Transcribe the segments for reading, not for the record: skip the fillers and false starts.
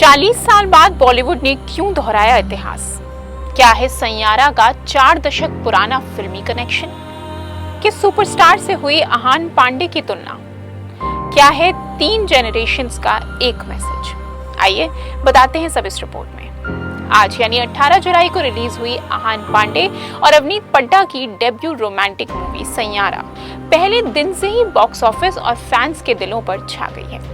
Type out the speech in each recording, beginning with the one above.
40 साल बाद बॉलीवुड ने क्यों दोहराया इतिहास? क्या है सैयारा का 4 दशक पुराना फिल्मी कनेक्शन? किस सुपरस्टार से हुई आहान पांडे की तुलना? क्या है 3 जनरेशंस का एक मैसेज? आइए बताते हैं सब इस रिपोर्ट में। आज यानी 18 जुलाई को रिलीज हुई आहान पांडे और अवनीत पड्डा की डेब्यू रोमांटिक मूवी सैयारा पहले दिन से ही बॉक्स ऑफिस और फैंस के दिलों पर छा गई है।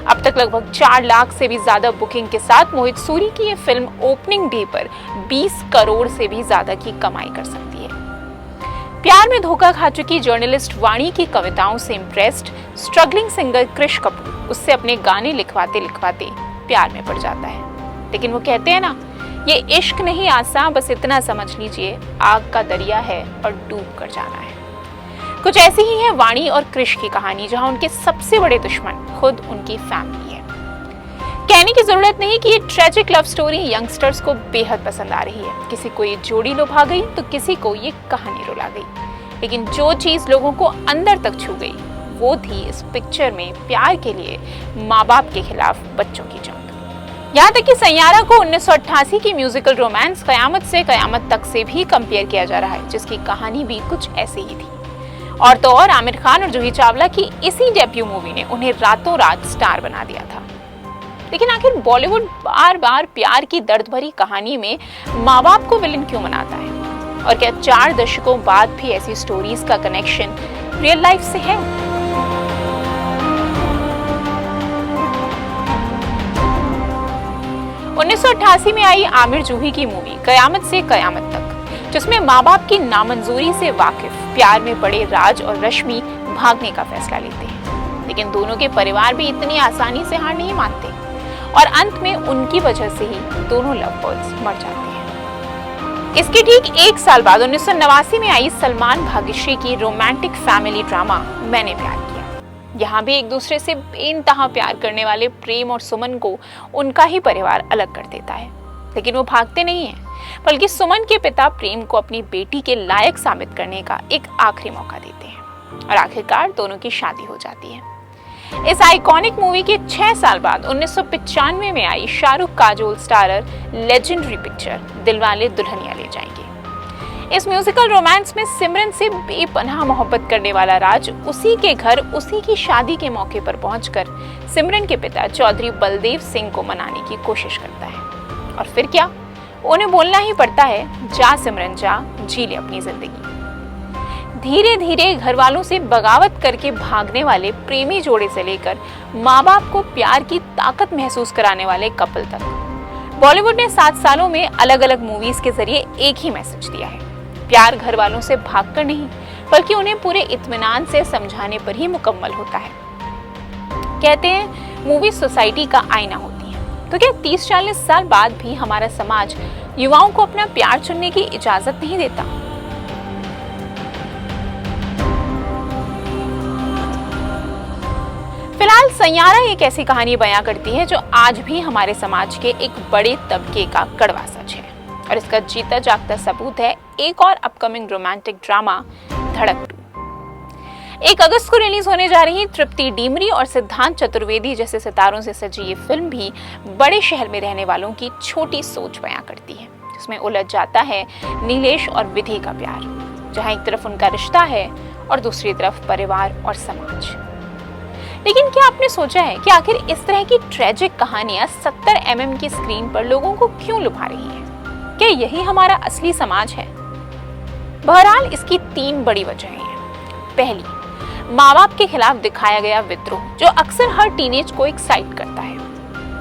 अब तक लगभग 4 लाख से भी ज्यादा बुकिंग के साथ मोहित सूरी की ये फिल्म ओपनिंग डे पर 20 करोड़ से भी ज्यादा की कमाई कर सकती है। प्यार में धोखा खा चुकी जर्नलिस्ट वाणी की कविताओं से इम्प्रेस्ड स्ट्रगलिंग सिंगर कृष कपूर उससे अपने गाने लिखवाते लिखवाते प्यार में पड़ जाता है। लेकिन वो कहते हैं ना, ये इश्क नहीं आसान, बस इतना समझ लीजिए आग का दरिया है और डूब कर जाना है। कुछ ऐसी ही है वाणी और कृष की कहानी, जहां उनके सबसे बड़े दुश्मन खुद उनकी फैमिली है। कहने की जरूरत नहीं कि ये ट्रेजिक लव स्टोरी यंगस्टर्स को बेहद पसंद आ रही है। किसी को ये जोड़ी लुभा गई तो किसी को ये कहानी रुला गई, लेकिन जो चीज लोगों को अंदर तक छू गई वो थी इस पिक्चर में प्यार के लिए माँ बाप के खिलाफ बच्चों की जंग। यहाँ तक कि सैयारा को 1988 की म्यूजिकल रोमांस कयामत से कयामत तक से भी कंपेयर किया जा रहा है, जिसकी कहानी भी कुछ ऐसी ही थी। और तो और आमिर खान और जूही चावला की इसी डेब्यू मूवी ने उन्हें रातों रात स्टार बना दिया था। लेकिन आखिर बॉलीवुड बार बार प्यार की दर्द भरी कहानी में माँ बाप को विलन क्यों बनाता है? और क्या 4 दशकों बाद भी ऐसी स्टोरीज का कनेक्शन रियल लाइफ से है? उन्नीस में आई आमिर जूही की मूवी कयामत से कयामत तक, जिसमें माँ बाप की नामंजूरी से वाकिफ प्यार में पड़े राज और रश्मि भागने का फैसला लेते हैं। लेकिन दोनों के परिवार भी इतनी आसानी से हार नहीं मानते और अंत में उनकी वजह से ही दोनों लव बर्ड्स मर जाते हैं। इसके ठीक 1 साल बाद 1989 में आई सलमान भाग्यश्री की रोमांटिक फैमिली ड्रामा मैंने प्यार किया। यहाँ भी एक दूसरे से बेइंतहा प्यार करने वाले प्रेम और सुमन को उनका ही परिवार अलग कर देता है। लेकिन वो भागते नहीं हैं, बल्कि सुमन के पिता प्रेम को अपनी बेटी के लायक साबित करने का एक आखिरी मौका देते हैं और आखिरकार दोनों की शादी हो जाती है। इस आइकॉनिक मूवी के 6 साल बाद 1995 में आई Shahrukh Kajol starrer legendary picture Dilwale Dulhania Le Jayenge. इस म्यूजिकल रोमांस में सिमरन से बेपनाह मोहब्बत करने वाला राज उसी के घर उसी की शादी के मौके पर पहुंचकर सिमरन के पिता चौधरी बलदेव सिंह को मनाने की कोशिश करता है। और फिर क्या, उन्हें बोलना ही पड़ता है, जा सिमरन जा, जी ले अपनी जिंदगी। धीरे धीरे घर वालों से बगावत करके भागने वाले प्रेमी जोड़े से लेकर माँ बाप को प्यार की ताकत महसूस कराने वाले कपल तक, बॉलीवुड ने 7 सालों में अलग अलग मूवीज के जरिए एक ही मैसेज दिया है। प्यार घर वालों से भागकर नहीं, बल्कि उन्हें पूरे इत्मीनान से समझाने पर ही मुकम्मल होता है। कहते हैं मूवी सोसाइटी का आईना होती है, तो क्या 30-40 साल बाद भी हमारा समाज युवाओं को अपना प्यार चुनने की इजाजत नहीं देता? फिलहाल सैयारा एक ऐसी कहानी बयां करती है जो आज भी हमारे समाज के एक बड़े तबके का कड़वा सच है, और इसका जीता जागता सबूत है एक और अपकमिंग रोमांटिक ड्रामा धड़क 2। 1 अगस्त को रिलीज होने जा रही तृप्ति डीमरी और सिद्धांत चतुर्वेदी जैसे सितारों से सजी ये फिल्म भी बड़े शहर में रहने वालों की छोटी सोच बयां करती है, जिसमें उलझ जाता है नीलेश और विधि का प्यार, जहां एक तरफ उनका रिश्ता है और दूसरी तरफ परिवार और समाज। लेकिन क्या आपने सोचा है कि आखिर इस तरह की ट्रेजिक कहानियां 70 mm की स्क्रीन पर लोगों को क्यों लुभा रही हैं? क्या यही हमारा असली समाज है? बहरहाल इसकी 3 बड़ी वजहें हैं। पहली, माँ बाप के खिलाफ दिखाया गया विद्रोह, जो अक्सर हर टीनेज को एक्साइट करता है।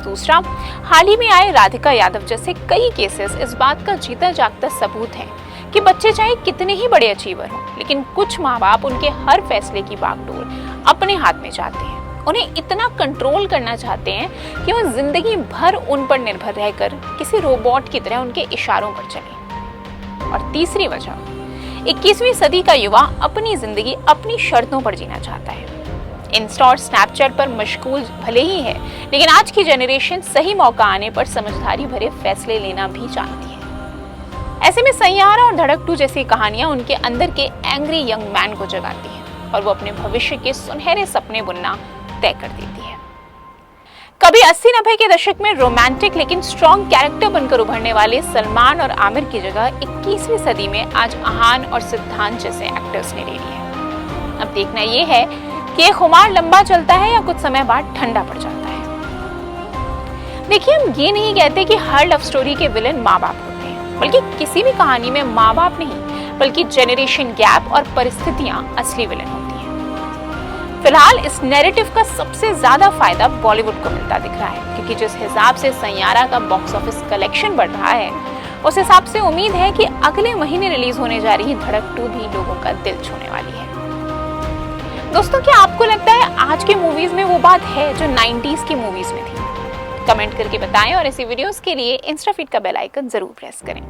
दूसरा, हाल ही में आए राधिका यादव जैसे कई केसेस इस बात का जीता जागता सबूत है कि बच्चे चाहे कितने ही बड़े अचीवर हों, लेकिन कुछ माँ बाप उनके हर फैसले की बागडोर अपने हाथ में चाहते हैं। उन्हें इतना कंट्रोल करना चाहते हैं कि वो जिंदगी भर उन पर निर्भर रहकर किसी रोबोट की तरह उनके इशारों पर चले। और तीसरी वजह, 21वीं सदी का युवा अपनी जिंदगी अपनी शर्तों पर जीना चाहता है। इंस्टा और स्नैपचैट पर मशगूल भले ही है, लेकिन आज की जनरेशन सही मौका आने पर समझदारी भरे फैसले लेना भी जानती है। ऐसे में सैयारा और धड़क 2 जैसी कहानियां उनके अंदर के एंग्री यंग मैन को जगाती हैं और वो अपने भविष्य के सुनहरे सपने बुनना तय कर देती है। कभी 80-90 के दशक में रोमांटिक लेकिन स्ट्रॉन्ग कैरेक्टर बनकर उभरने वाले सलमान और आमिर की जगह 21वीं सदी में आज अहान और सिद्धांत जैसे एक्टर्स ने ले ली है। अब देखना ये है कि ये खुमार लंबा चलता है या कुछ समय बाद ठंडा पड़ जाता है। देखिए, हम ये नहीं कहते कि हर लव स्टोरी के विलन माँ बाप होते हैं, बल्कि किसी भी कहानी में माँ बाप नहीं बल्कि जेनरेशन गैप और परिस्थितियां असली विलन होती हैं। फिलहाल इस नैरेटिव का सबसे ज्यादा फायदा बॉलीवुड को मिलता दिख रहा है, क्योंकि जिस हिसाब से सैयारा का बॉक्स ऑफिस कलेक्शन बढ़ रहा है, उस हिसाब से उम्मीद है कि अगले महीने रिलीज होने जा रही धड़क 2 भी लोगों का दिल छूने वाली है। दोस्तों, क्या आपको लगता है आज की मूवीज में वो बात है जो 90s की मूवीज में थी? कमेंट करके बताएं और ऐसी वीडियोस के लिए इंस्टा फीड का बेल आइकन जरूर प्रेस करें।